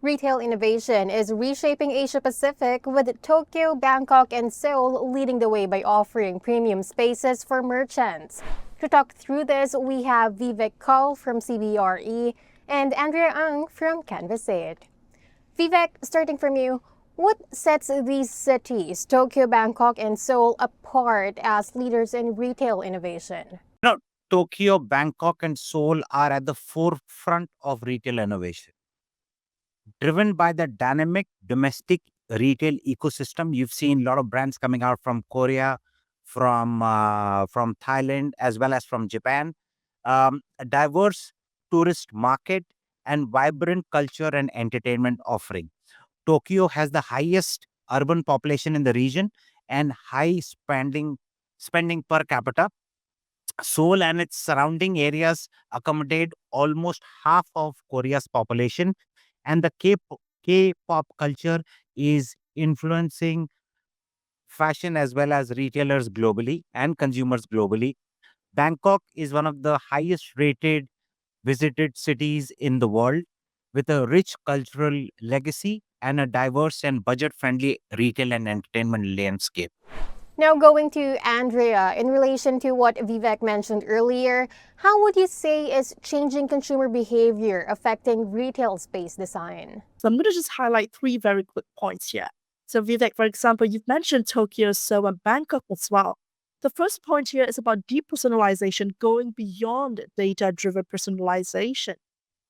Retail innovation is reshaping Asia Pacific, with Tokyo, Bangkok, and Seoul leading the way by offering premium spaces for merchants. To talk through this, we have Vivek Kaul from CBRE and Andrea Ang from Canvas 8. Vivek, starting from you, what sets these cities, Tokyo, Bangkok, and Seoul, apart as leaders in retail innovation? You know, Tokyo, Bangkok, and Seoul are at the forefront of retail innovation. Driven by the dynamic domestic retail ecosystem, you've seen a lot of brands coming out from Korea, from Thailand, as well as from Japan. A diverse tourist market and vibrant culture and entertainment offering. Tokyo has the highest urban population in the region and high spending per capita. Seoul and its surrounding areas accommodate almost half of Korea's population, and the K-pop culture is influencing fashion as well as retailers globally and consumers globally. Bangkok is one of the highest rated visited cities in the world, with a rich cultural legacy and a diverse and budget friendly retail and entertainment landscape. Now, going to Andrea, in relation to what Vivek mentioned earlier, how would you say is changing consumer behavior affecting retail space design? So I'm going to just highlight three very quick points here. So Vivek, for example, you've mentioned Tokyo, Seoul, and Bangkok as well. The first point here is about depersonalization going beyond data-driven personalization.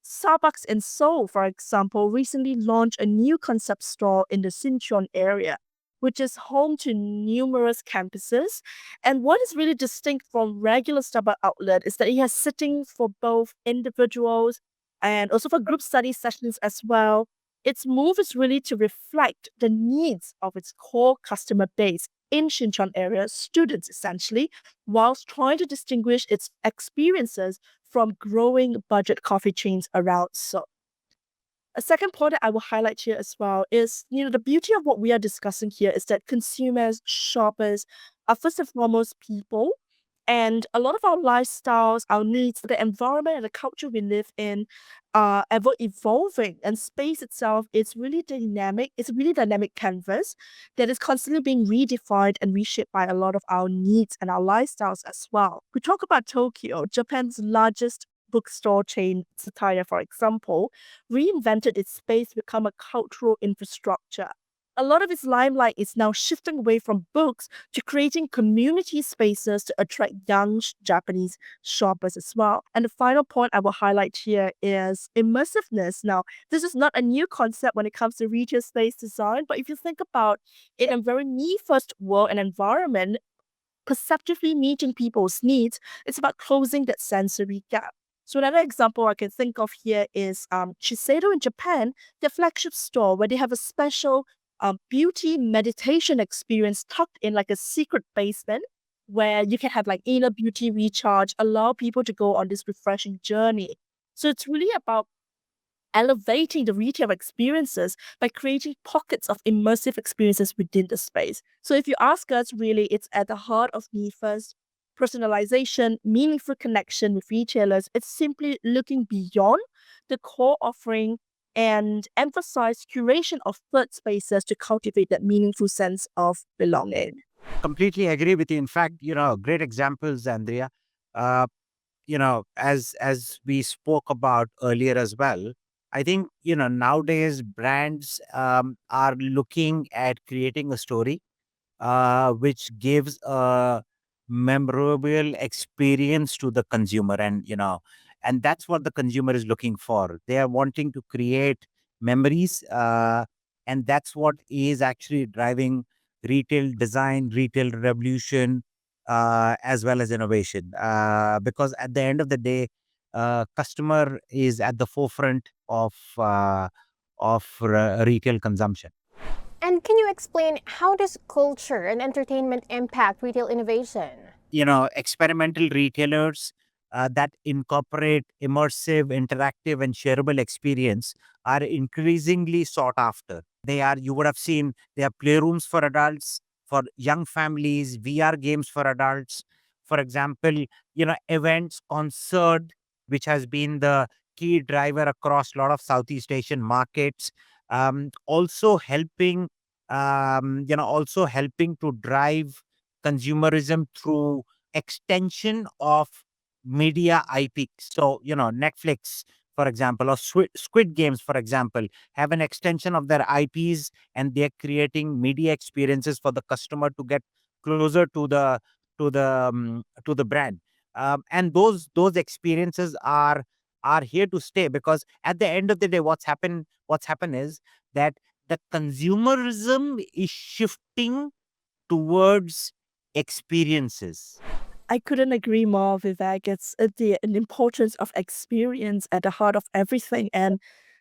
Starbucks in Seoul, for example, recently launched a new concept store in the Sinchon area, which is home to numerous campuses. And what is really distinct from regular Starbucks outlet is that it has sitting for both individuals and also for group study sessions as well. Its move is really to reflect the needs of its core customer base in Shincheon area, students essentially, whilst trying to distinguish its experiences from growing budget coffee chains around Seoul. A second point that I will highlight here as well is, the beauty of what we are discussing here is that consumers, shoppers are first and foremost people. And a lot of our lifestyles, our needs, the environment and the culture we live in are ever evolving. And space itself is really dynamic. It's a really dynamic canvas that is constantly being redefined and reshaped by a lot of our needs and our lifestyles as well. We talk about Tokyo, Japan's largest bookstore chain, Sataya, for example, reinvented its space to become a cultural infrastructure. A lot of its limelight is now shifting away from books to creating community spaces to attract young Japanese shoppers as well. And the final point I will highlight here is immersiveness. Now, this is not a new concept when it comes to retail space design, but if you think about it in a very me-first world and environment, perceptively meeting people's needs, it's about closing that sensory gap. So another example I can think of here is Shiseido in Japan, their flagship store, where they have a special beauty meditation experience tucked in like a secret basement where you can have like inner beauty recharge, allow people to go on this refreshing journey. So it's really about elevating the retail experiences by creating pockets of immersive experiences within the space. So if you ask us, really, it's at the heart of me first. Personalization, meaningful connection with retailers. It's simply looking beyond the core offering and emphasize curation of third spaces to cultivate that meaningful sense of belonging. Completely agree with you. In fact, great examples, Andrea. Uh, as we spoke about earlier as well, I think nowadays brands are looking at creating a story which gives a memorable experience to the consumer, and that's what the consumer is looking for. They are wanting to create memories, and that's what is actually driving retail design, retail revolution, as well as innovation, because at the end of the day, customer is at the forefront of retail consumption. And can you explain how does culture and entertainment impact retail innovation? Experimental retailers that incorporate immersive, interactive, and shareable experience are increasingly sought after. You would have seen, they are playrooms for adults, for young families, VR games for adults. For example, events, concert, which has been the key driver across a lot of Southeast Asian markets. Also helping, also helping to drive consumerism through extension of media IP. So, Netflix, for example, or Squid Games, for example, have an extension of their IPs, and they're creating media experiences for the customer to get closer to the brand. And those experiences are here to stay, because at the end of the day, what's happened is that the consumerism is shifting towards experiences. I couldn't agree more, Vivek. It's the an importance of experience at the heart of everything. And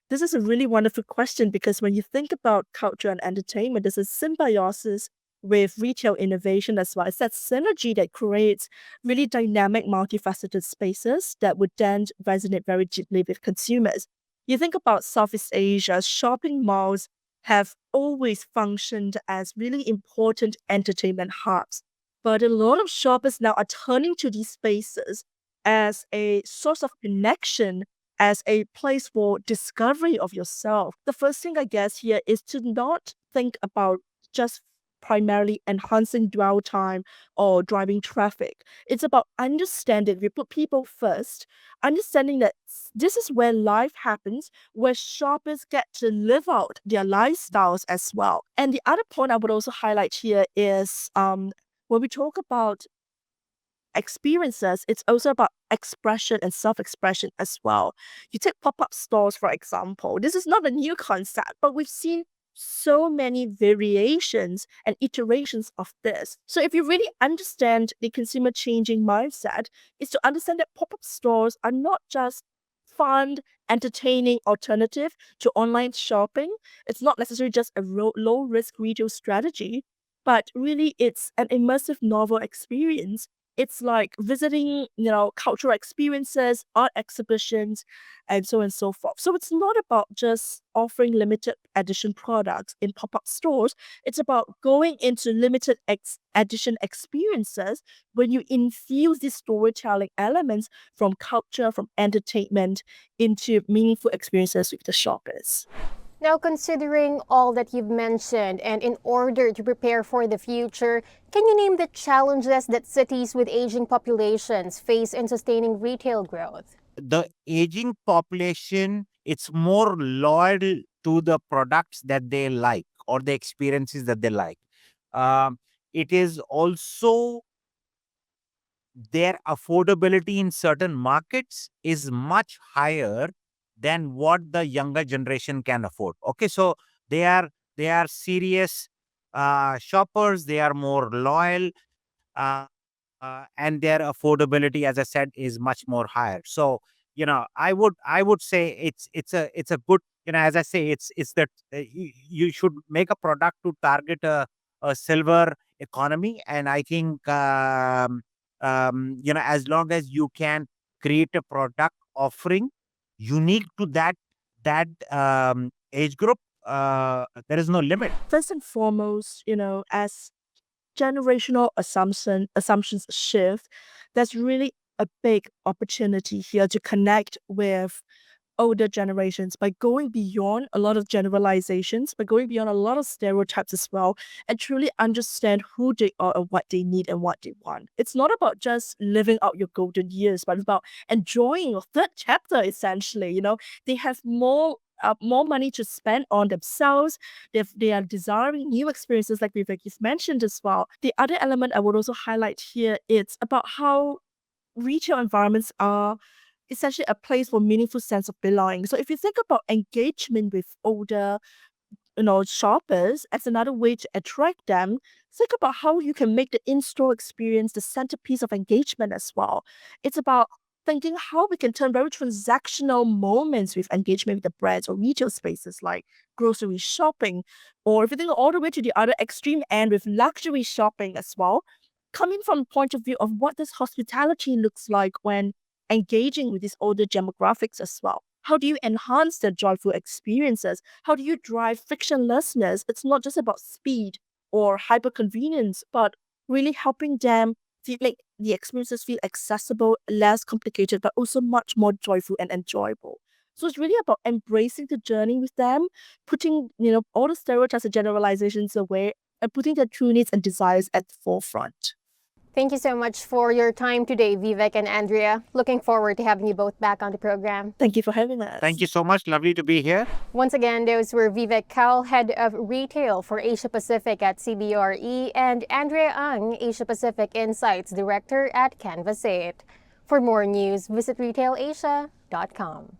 this is a really wonderful question because when you think about culture and entertainment, there's a symbiosis with retail innovation as well. It's that synergy that creates really dynamic, multifaceted spaces that would then resonate very deeply with consumers. You think about Southeast Asia, shopping malls have always functioned as really important entertainment hubs. But a lot of shoppers now are turning to these spaces as a source of connection, as a place for discovery of yourself. The first thing, I guess, here is to not think about just primarily enhancing dwell time or driving traffic. It's about understanding, we put people first, understanding that this is where life happens, where shoppers get to live out their lifestyles as well. And the other point I would also highlight here is when we talk about experiences, it's also about expression and self expression as well. You take pop up stores, for example. This is not a new concept, but we've seen so many variations and iterations of this. So, if you really understand the consumer changing mindset, is to understand that pop up stores are not just fun, entertaining alternative to online shopping. It's not necessarily just a low risk retail strategy, but really it's an immersive novel experience. It's like visiting, cultural experiences, art exhibitions, and so on and so forth. So it's not about just offering limited edition products in pop-up stores. It's about going into limited edition experiences when you infuse these storytelling elements from culture, from entertainment into meaningful experiences with the shoppers. Now, considering all that you've mentioned, and in order to prepare for the future, can you name the challenges that cities with aging populations face in sustaining retail growth? The aging population, it's more loyal to the products that they like or the experiences that they like. Um, it is also their affordability in certain markets is much higher than what the younger generation can afford. Okay, so they are serious shoppers. They are more loyal, uh, and their affordability, as I said, is much more higher. So, I would say it's a good, as I say, it's that you should make a product to target a silver economy. And I think, as long as you can create a product offering unique to that age group, there is no limit. First and foremost, as generational assumptions shift, there's really a big opportunity here to connect with older generations by going beyond a lot of generalizations, by going beyond a lot of stereotypes as well, and truly understand who they are and what they need and what they want. It's not about just living out your golden years, but it's about enjoying your third chapter, essentially. They have more money to spend on themselves. They are desiring new experiences, like Vivek you've mentioned as well. The other element I would also highlight here, it's about how retail environments are essentially a place for meaningful sense of belonging. So if you think about engagement with older, shoppers as another way to attract them, think about how you can make the in-store experience the centerpiece of engagement as well. It's about thinking how we can turn very transactional moments with engagement with the brands or retail spaces like grocery shopping, or if you think all the way to the other extreme end with luxury shopping as well, coming from a point of view of what this hospitality looks like when engaging with these older demographics as well. How do you enhance their joyful experiences? How do you drive frictionlessness? It's not just about speed or hyper convenience, but really helping them feel like the experiences feel accessible, less complicated, but also much more joyful and enjoyable. So it's really about embracing the journey with them, putting, all the stereotypes and generalizations away and putting their true needs and desires at the forefront. Thank you so much for your time today, Vivek and Andrea. Looking forward to having you both back on the program. Thank you for having us. Thank you so much. Lovely to be here. Once again, those were Vivek Kao, Head of Retail for Asia Pacific at CBRE, and Andrea Ang, Asia Pacific Insights Director at Canvas 8. For more news, visit retailasia.com.